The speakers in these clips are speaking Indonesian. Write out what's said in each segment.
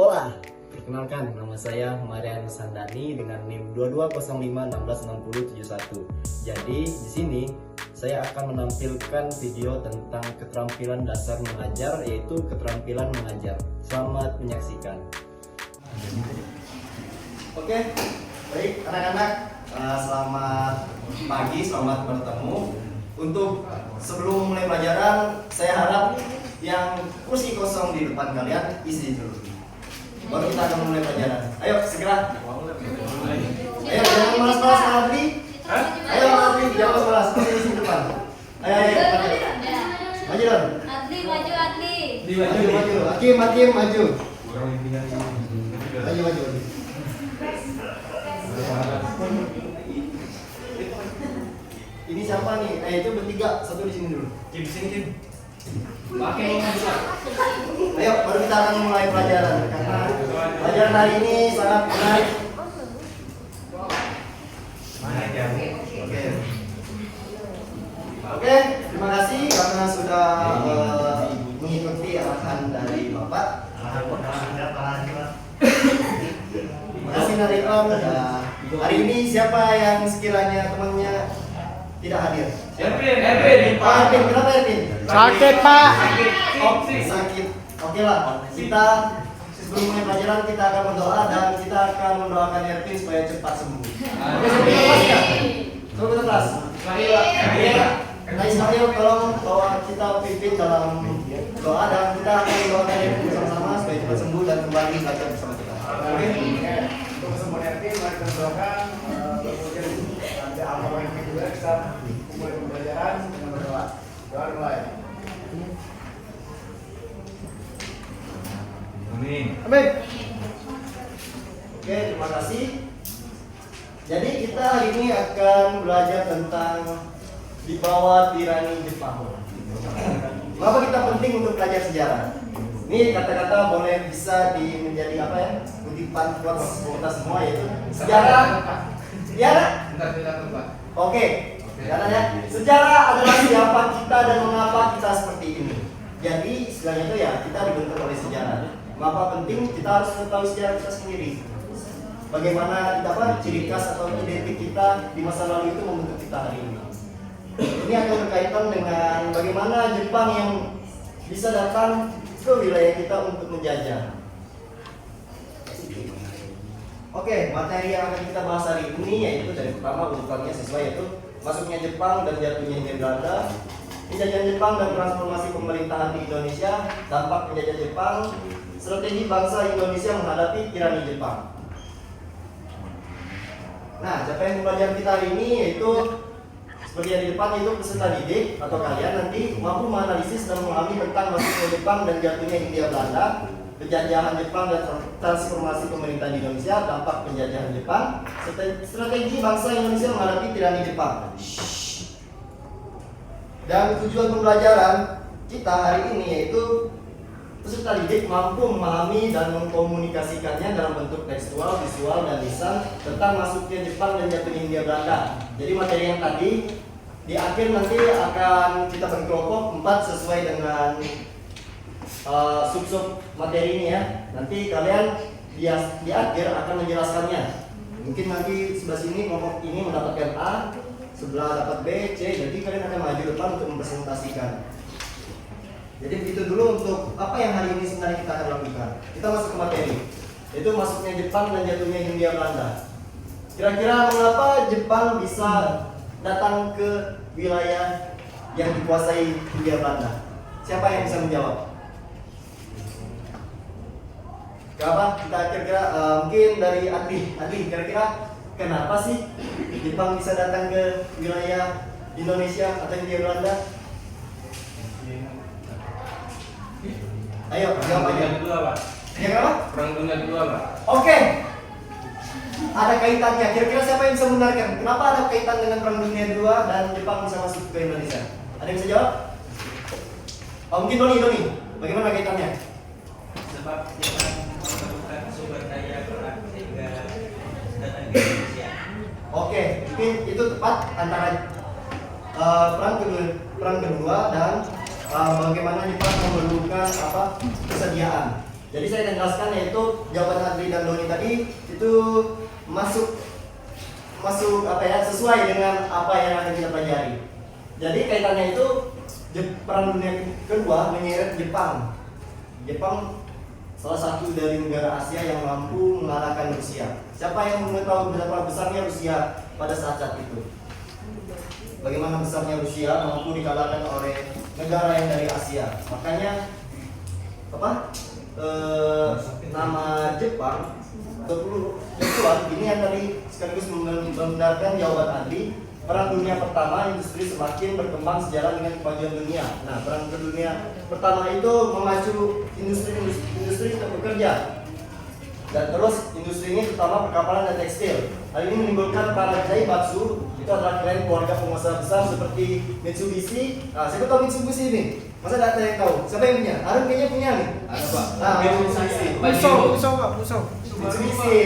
Hola, perkenalkan nama saya Marian Sandani dengan NIM 2205166071. Jadi di sini saya akan menampilkan video tentang keterampilan dasar mengajar, yaitu keterampilan mengajar. Selamat menyaksikan. Oke, baik anak-anak, selamat pagi, selamat bertemu. Untuk sebelum mulai pelajaran, saya harap yang kursi kosong di depan kalian isi dulu. Baru kita akan mulai pelajaran. Ayo segera. Ayo jangan malas-malas Adli. Ayo Adli jangan malas. Di sini depan. Ayo maju. Maju dong. Adli maju Adli. Maju. Hakim maju. Maju. Ini siapa nih? Itu bertiga, satu di sini dulu. Kim, sini Kim. Pakai Ayo, baru kita akan mulai pelajaran karena pelajaran hari ini sangat menarik. Oke, terima kasih karena sudah mengikuti arahan dari Bapak. Terima kasih dari Om. Hari ini siapa yang sekiranya temannya tidak hadir? Erwin. Kenapa Erwin? Sakit, Pak. Sakit. Oke lah, kita sebelum mulai pelajaran kita akan berdoa dan kita akan mendoakan Erwin supaya cepat sembuh. Oke, sampai kelas ya? Sampai kelas. Nah, Ismail tolong bawa kita pimpin dalam doa dan kita akan mendoakan Erwin bersama-sama supaya cepat sembuh dan kembali belajar bersama kita. Oke. Untuk kesembuhan Erwin, mari kita doakan. Kemudian nanti amal Erwin juga kita mulai pembelajaran dengan berdoa. Doa mulai. Amin. Oke, terima kasih. Jadi kita hari ini akan belajar tentang di bawah tirani Jepang. Kenapa kita penting untuk belajar sejarah? Ini kata-kata boleh bisa menjadi apa ya? Kutipan buat kita semua, yaitu sejarah. Bentar kita tempat. Oke. Sejarah ya. Sejarah adalah siapa kita dan mengapa kita seperti ini. Jadi istilahnya itu ya kita dibentuk oleh sejarah. Mengapa penting kita harus mengetahui sejarah kita sendiri. Bagaimana ciri khas atau identik kita di masa lalu itu membentuk kita hari ini. Ini akan berkaitan dengan bagaimana Jepang yang bisa datang ke wilayah kita untuk menjajah. Oke, materi yang akan kita bahas hari ini yaitu dari pertama urutannya sesuai, yaitu masuknya Jepang dan jatuhnya Hindia Belanda, penjajahan Jepang dan transformasi pemerintahan di Indonesia, dampak penjajahan Jepang, strategi bangsa Indonesia menghadapi tirani Jepang. Nah, capaian pembelajaran kita hari ini yaitu seperti yang di depan, itu peserta didik atau kalian nanti mampu menganalisis dan memahami tentang masuknya Jepang dan jatuhnya Hindia Belanda, penjajahan Jepang dan transformasi pemerintahan di Indonesia, dampak penjajahan Jepang, strategi bangsa Indonesia menghadapi tirani Jepang. Dan tujuan pembelajaran kita hari ini yaitu peserta didik mampu memahami dan mengkomunikasikannya dalam bentuk tekstual, visual, dan lisan tentang masuknya Jepang dan jatuhnya Hindia Belanda. Jadi materi yang tadi di akhir nanti akan kita bagi kelompok 4 sesuai dengan sub-sub materi ini ya. Nanti kalian di akhir akan menjelaskannya. Mungkin nanti sebelah sini kelompok ini mendapatkan A, sebelah dapat B, C. Jadi kalian akan maju depan untuk mempresentasikan. Jadi begitu dulu untuk apa yang hari ini sebenarnya kita akan lakukan. Kita masuk ke materi, yaitu masuknya Jepang dan jatuhnya Hindia Belanda. Kira-kira mengapa Jepang bisa datang ke wilayah yang dikuasai Hindia Belanda? Siapa yang bisa menjawab? Kenapa? Kita kira-kira mungkin dari Adli, kira-kira kenapa sih Jepang bisa datang ke wilayah Indonesia atau Hindia Belanda? Ayo, jawab aja. Kedua, Pak. Ya kenapa? Perang Dunia Kedua, Pak. Oke. Ada kaitannya. Kira-kira siapa yang bisa membenarkan? Kenapa ada kaitan dengan Perang Dunia II dan Jepang bisa masuk ke Indonesia? Ada yang bisa jawab? Mungkin Doni. Bagaimana kaitannya? Sebab Jepang memerlukan sumber daya perang sehingga datang ke Indonesia. Oke, mungkin itu tepat antara perang kedua dan bagaimana Jepang memerlukan kesediaan. Jadi saya akan jelaskan yaitu jawaban Adli dan Doni tadi itu masuk apa ya, sesuai dengan apa yang akan kita pelajari. Jadi kaitannya itu Perang Dunia Kedua menyeret Jepang. Jepang salah satu dari negara Asia yang mampu mengalahkan Rusia. Siapa yang mengetahui betapa besarnya Rusia pada saat itu? Bagaimana besarnya Rusia mampu dikalahkan oleh negara yang dari Asia. Makanya nama Jepang ini yang tadi sekaligus membenarkan jawaban Adli. Perang Dunia Pertama, industri semakin berkembang sejalan dengan kemajuan dunia. Nah, Perang Dunia Pertama itu memacu industri untuk bekerja. Dan terus industri ini terutama perkapalan dan tekstil. Hal ini menimbulkan para Zaibatsu, itu adalah keren keluarga pengusaha besar seperti Mitsubishi. Nah, siapa tahu Mitsubishi ini? Masa tidak ada yang tahu? Siapa yang punya? Arun kayaknya punya nih. Ada Pak. Nah, Mitsubishi. Mitsubishi.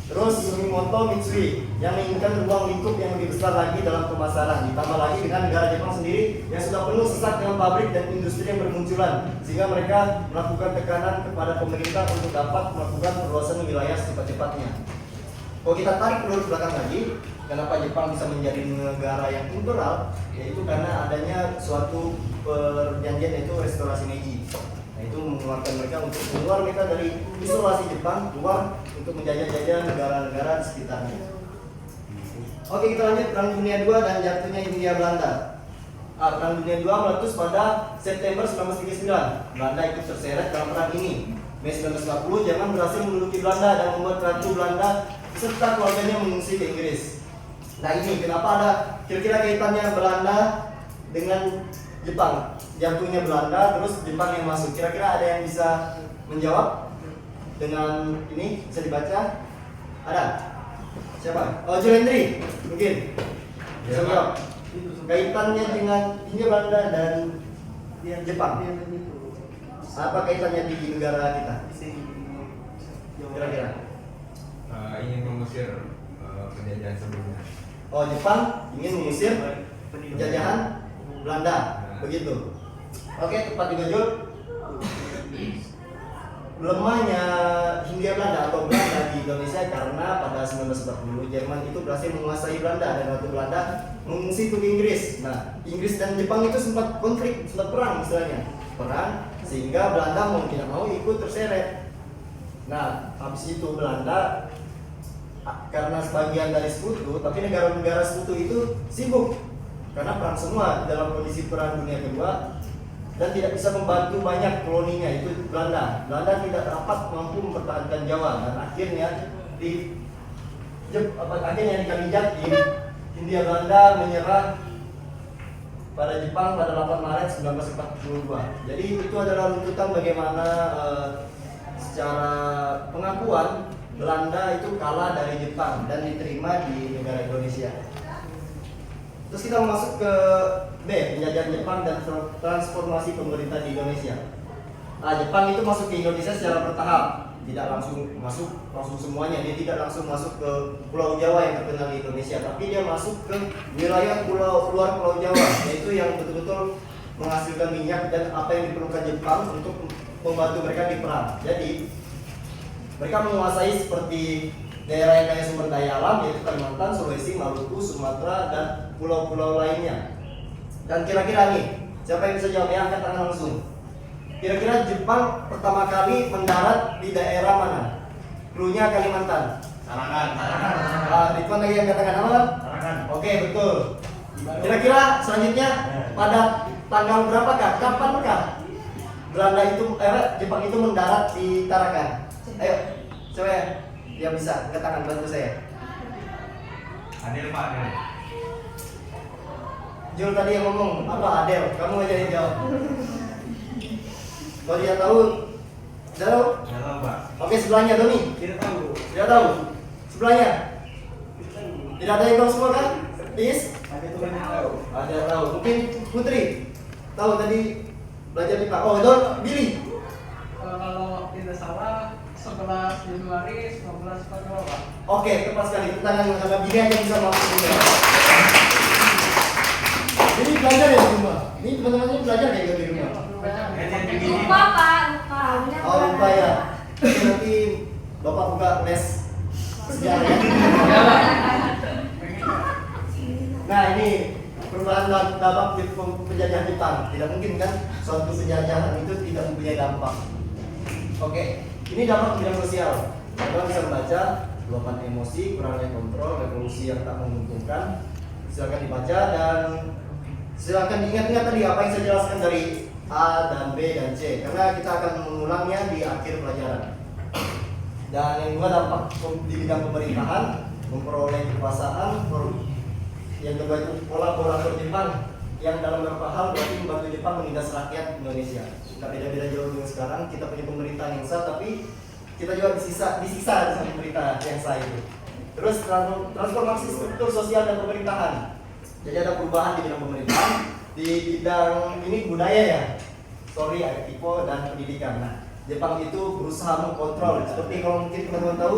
Terus Sumitomo Mitsui yang menginginkan ruang lingkup yang lebih besar lagi dalam pemasaran, ditambah lagi dengan negara Jepang sendiri yang sudah penuh sesak dengan pabrik dan industri yang bermunculan, sehingga mereka melakukan tekanan kepada pemerintah untuk dapat melakukan perluasan wilayah secepat-cepatnya. Kalau kita tarik ulur ke belakang lagi, kenapa Jepang bisa menjadi negara yang imperial? Yaitu karena adanya suatu perjanjian, yaitu restorasi Meiji. Nah, itu mengeluarkan mereka untuk keluar mereka dari isolasi Jepang, keluar untuk menjajah-jajah negara-negara di sekitarnya. Oke, kita lanjut. Perang Dunia II dan jatuhnya Hindia Belanda. Perang Dunia II meletus pada September 1939. Belanda ikut terseret dalam perang ini. Mei 1940, Jerman berhasil menduduki Belanda dan membuat Ratu Belanda serta keluarganya mengungsi ke Inggris. Nah, ini kenapa ada kira-kira kaitannya Belanda dengan Jepang? Jatuhnya Belanda, terus Jepang yang masuk. Kira-kira ada yang bisa menjawab dengan ini? Bisa dibaca? Ada? Siapa? Oh, Julendri, mungkin bisa menjawab. Kaitannya dengan Hindia Belanda dan Jepang. Apa kaitannya di negara kita? Kira-kira? Ingin mengusir penjajahan sebelumnya. Oh, Jepang ingin mengusir penjajahan Belanda, begitu. Oke, tepat juga Jul. Lemahnya Hindia Belanda atau Belanda di Indonesia karena pada 1940 Jerman itu berhasil menguasai Belanda dan Ratu Belanda mengungsi ke Inggris. Nah, Inggris dan Jepang itu sempat konflik, sempat perang istilahnya. Perang sehingga Belanda mau tidak mau ikut terseret. Nah, habis itu Belanda karena sebagian dari sekutu, tapi negara-negara sekutu itu sibuk karena perang semua dalam kondisi Perang Dunia Kedua dan tidak bisa membantu banyak koloninya itu Belanda. Belanda tidak dapat mampu mempertahankan Jawa dan akhirnya dikali Hindia Belanda menyerah pada Jepang pada 8 Maret 1942. Jadi itu adalah runtutan bagaimana secara pengakuan Belanda itu kalah dari Jepang dan diterima di negara Indonesia. Terus kita masuk ke B, penjajahan Jepang dan transformasi pemerintah di Indonesia. Jepang itu masuk ke Indonesia secara bertahap, tidak langsung masuk semuanya. Dia tidak langsung masuk ke Pulau Jawa yang terkenal di Indonesia, tapi dia masuk ke wilayah luar Pulau Jawa, yaitu yang betul-betul menghasilkan minyak dan apa yang diperlukan Jepang untuk membantu mereka di perang. Jadi mereka menguasai seperti daerah yang kaya sumber daya alam, yaitu Kalimantan, Sulawesi, Maluku, Sumatera, dan pulau-pulau lainnya. Dan kira-kira nih, siapa yang bisa jawab? Ya, angkat tangan langsung. Kira-kira Jepang pertama kali mendarat di daerah mana? Cluenya Kalimantan. Sarangan. Ridwan lagi angkat tangan apa? Sarangan. Oke, betul. Kira-kira selanjutnya pada tanggal berapakah? Kapankah Jepang itu mendarat di Tarakan? Ayo, coba ya. Dia bisa, angkat tangan bantu saya. Adil Pak, Adil. Jul tadi yang ngomong, apa Adel? Kamu aja yang jawab. Kalau dia tahu, tidak tahu? Tidak tahu Pak. Oke, sebelahnya Doni. Tidak tahu. Tidak tahu. Sebelahnya. Tidak ada yang tahu semua kan? Is? Ada Tuhan yang tahu. Ada yang tahu. Mungkin Putri tahu tadi belajar di Pak. Oh, Don, Billy. Kalau tidak salah 11 Januari 1948. Oke, tepat sekali. Tangan sama Billy aja bisa masuk juga. Ini belajar ya di rumah. Ini teman-temannya belajar kayak gitu di rumah. Lupa Pak, lupa. Oh lupa ya. Oke, nanti Bapak buka les sejarah ya. Nah ini perubahan dampak di penjajahan Jepang. Tidak mungkin kan suatu penjajahan itu tidak mempunyai dampak. Oke, ini dampak bidang sosial. Kita bisa membaca luapan emosi, kurangnya kontrol, revolusi yang tak menguntungkan. Silakan dibaca dan silakan diingat-ingat tadi apa yang saya jelaskan dari A dan B dan C, karena kita akan mengulangnya di akhir pelajaran. Dan yang kedua dampak di bidang pemerintahan, memperoleh kekuasaan. Yang kedua itu kolaborator Jepang yang dalam beberapa hal berarti membantu Jepang menindas rakyat Indonesia. Tidak beda-beda jauh dengan sekarang, kita punya pemerintahan yang sah, tapi kita juga disisa dengan pemerintahan yang sah itu. Terus transformasi struktur sosial dan pemerintahan. Jadi ada perubahan di bidang pemerintahan, di bidang ini budaya ya. Sorry, ada tipe dan pendidikan. Nah, Jepang itu berusaha mengkontrol. Seperti kalau mungkin teman-teman tahu,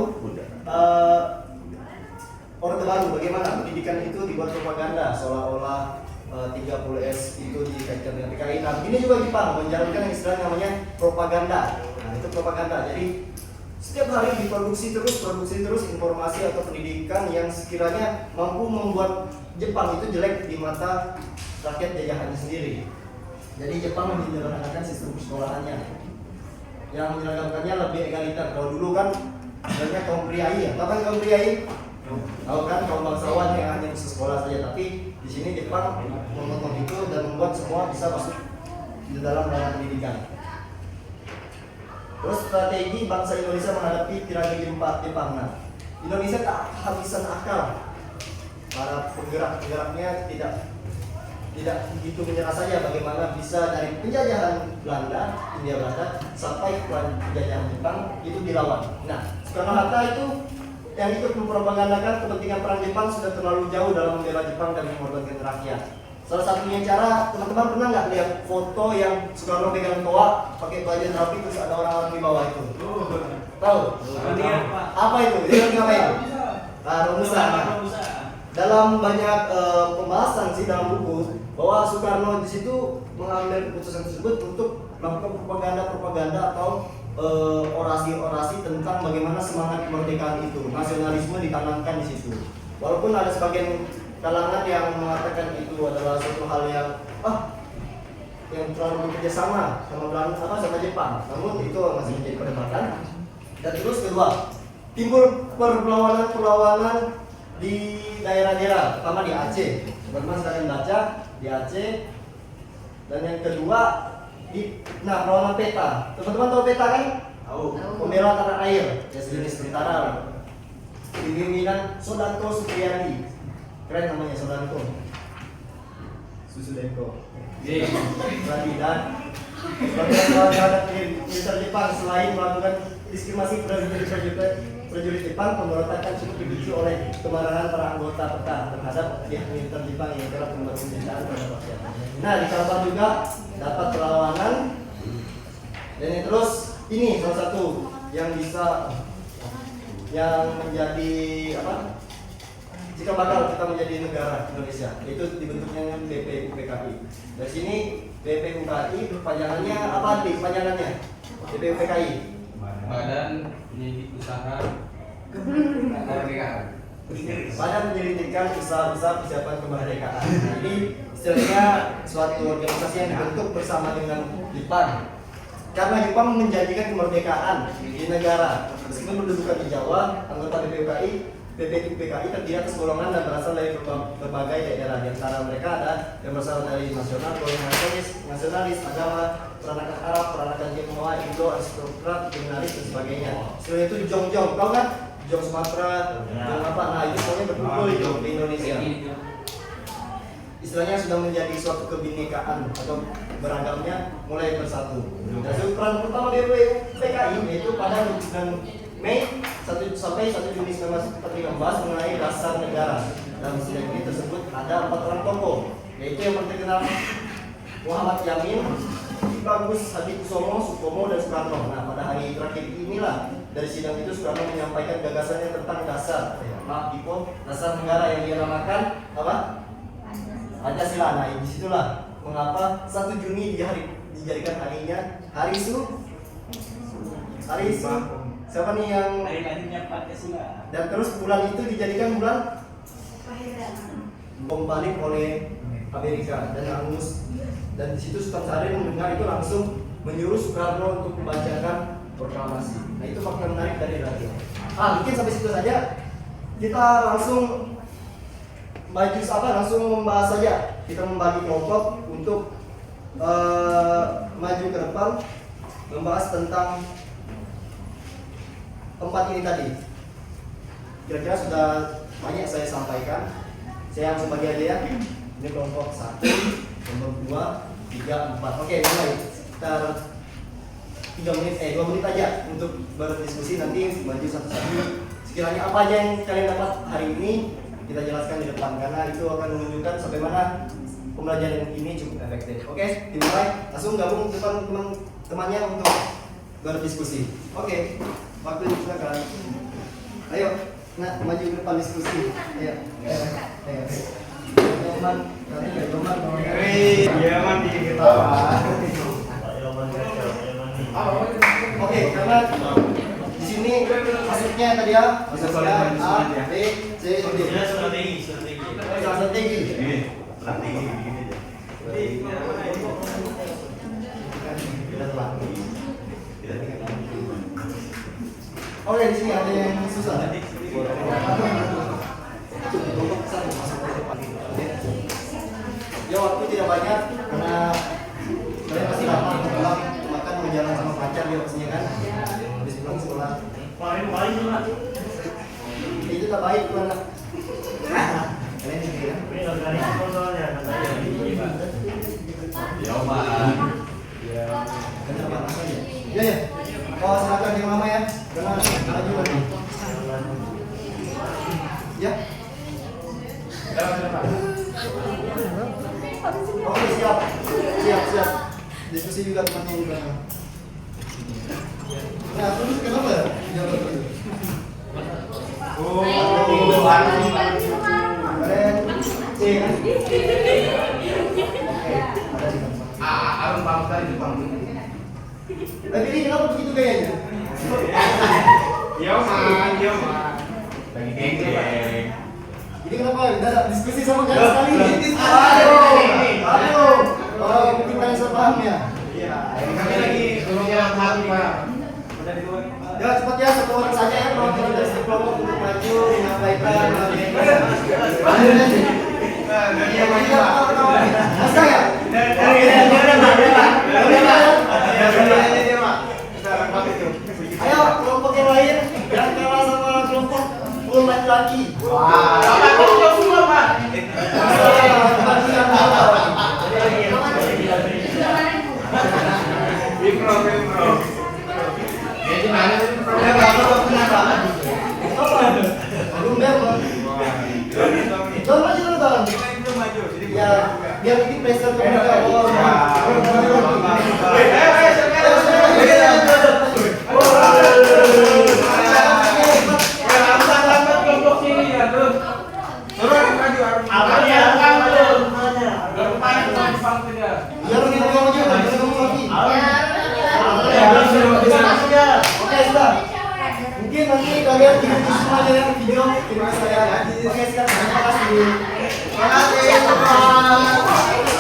Orde Baru bagaimana pendidikan itu dibuat propaganda seolah-olah 30S itu dikaitkan dengan PKI. Nah, ini juga Jepang menjalankan yang istilah namanya propaganda. Nah, itu propaganda. Jadi setiap hari diproduksi terus informasi atau pendidikan yang sekiranya mampu membuat Jepang itu jelek di mata rakyat jajahannya sendiri. Jadi Jepang menyelenggarakan sistem persekolahannya yang menyeragakannya lebih egaliter. Kalau dulu kan banyak kaum priai ya, kapan kaum priai? Tahu kan kaum bangsawan yang hanya bisa sekolah saja, tapi di sini Jepang memotong itu dan membuat semua bisa masuk di dalam ranah pendidikan. Terus strategi bangsa Indonesia menghadapi tirani Jepang. Nah, Indonesia tak kehabisan akal. Para penggerak-penggeraknya tidak begitu menyerah saja bagaimana bisa dari penjajahan Hindia Belanda sampai ke penjajahan Jepang itu dilawan. Nah, Soekarno-Hatta itu yang ikut mempropagandakan kepentingan perang Jepang sudah terlalu jauh dalam membela Jepang dan mengorbankan rakyat. Salah satunya cara, teman-teman pernah nggak lihat foto yang Soekarno pegang toa pakai baju rapi terus ada orang-orang di bawah itu? Tahu? Apa itu? Dia ngapain? Romusa. Dalam banyak pembahasan sih dalam buku bahwa Soekarno di situ mengambil keputusan tersebut untuk melakukan propaganda atau orasi-orasi tentang bagaimana semangat kemerdekaan itu, nasionalisme ditanamkan di situ. Walaupun ada sebagian kalangan yang mengatakan itu adalah suatu hal yang terlalu bekerja sama Belanda sama Jepang, namun itu masih menjadi perdebatan. Dan terus kedua, timbul perlawanan di daerah-daerah, terutama di Aceh. Teman-teman silahkan baca di Aceh. Dan yang kedua perlawanan PETA. Teman-teman tahu PETA kan? Tahu. Pembela tanah air, ya sejenis tentara. Pimpinan Soedarto Supriyadi. Keren namanya Soedarto. Susudenko. Berani dan sebagai militer Jepang selain melakukan diskriminasi prajurit Jepang, pemberontakan cukup dipicu oleh kemarahan para anggota PETA terhadap pihak militer Jepang yang telah membuat pemerintahan terhadap rakyat. Nah, di Kalbar juga dapat perlawanan. Dan yang terus ini salah satu yang bisa yang menjadi jika bakal kita menjadi negara Indonesia, itu dibentuknya BPUPKI. Dari sini BPUPKI perpanjangannya apa nih? Perpanjangannya BPUPKI. Badan Pendidik Usaha Kemerdekaan. Badan Penyelidikan Usaha-usaha Persiapan Kemerdekaan. Jadi istilahnya suatu organisasi yang dibentuk bersama dengan Jepang. Karena Jepang menjanjikan kemerdekaan di negara. Meskipun mendudukan di Jawa, anggota BPUPKI terdiri atas golongan dan berasal dari berbagai daerah. Di antara mereka ada yang berasal dari nasional, nasionalis, agama, peranakan Arab, peranakan Tionghoa, Indo, aristokrat, kriminalis dan sebagainya. Setelah itu Jongjong, tahu kan? Jong Sumatera, Jong apa? Nah itu semuanya berkumpul di Indonesia. Istilahnya sudah menjadi suatu kebinekaan atau beragamnya mulai bersatu. Dan peran pertama BPUPKI yaitu pada 9 Mei 1 sampai 1 Juni 1945 mengenai dasar negara. Dalam sidang ini tersebut ada 4 orang tokoh, yaitu yang terkenal Muhammad Yamin, Bagus, Hadikusumo, Supomo, dan Soekarno. Nah, pada hari terakhir inilah dari sidang itu Soekarno menyampaikan gagasannya tentang dasar negara yang dia namakan apa? Pancasila. Nah, disitulah mengapa 1 Juni dijadikan hari siapa nih yang Hari lahirnya Pancasila. dan terus bulan itu dijadikan bulan bom balik oleh Amerika dan Angus, dan di situ Sultan Syahrir mendengar itu langsung menyuruh Soekarno untuk membacakan proklamasi. Nah, itu fakta menarik dari radio. Mungkin sampai situ saja. Kita langsung langsung membahas saja. Kita membagi kelompok untuk maju ke depan membahas tentang tempat ini tadi. Kira-kira sudah banyak saya sampaikan. Saya langsung bagi aja ya. Ini kelompok 1, nomor 2, 3, 4. Oke, mulai. Sekitar 2 menit aja untuk berdiskusi, nanti maju satu-satu. Sekiranya apa aja yang kalian dapat hari ini kita jelaskan di depan, karena itu akan menunjukkan sampai mana pembelajaran ini cukup efektif. Oke, dimulai. Langsung gabung depan teman-temannya untuk berdiskusi. Oke, waktu silakan. Ayo, maju ke depan diskusi. Ayo. Yoman, Yoman di ketawa. Oke, karena di sini masuknya tadi ya, masuknya A, B, C, D. Strategi. Oke, di sini ada yang susah. Ya, waktu tidak banyak karena kalian masih lama untuk pulang makan mau jalan sama pacar di pastinya kan. Habis pulang sekolah. Paling cuma itu tak baik mana. Kalian sendiri kan? Ini organisasi kontrolnya katanya. Ya, Pak. Kenapa aja? Ya. Oh, silakan yang lama ya. Karena maju lagi. Ya. Oke, siap. Diskusi juga temannya juga. Nah, terus kenapa ya? Jawab dulu. Kalian C kan? Arun bang tadi Jepang. Tapi ini kenapa begitu kayaknya? Yoman. Lagi geng. Ini kenapa? Udah ada diskusi sama kalian sekali. Aduh. Oh, mungkin kalian salah paham ya? Iya. Kami lagi jalan hati Pak. Udah di luar. Ya, cepat ya, 1 orang saja ya perwakilan dari setiap kelompok untuk maju menyampaikan. Masa ya? Ayo, kelompok yang lain yang kalah sama kelompok full laki-laki. Ya, biar ini pressure ke mereka. Mungkin nanti kalian diuji semuanya yang video saya. Oke, sekarang terima kasih. Terima kasih.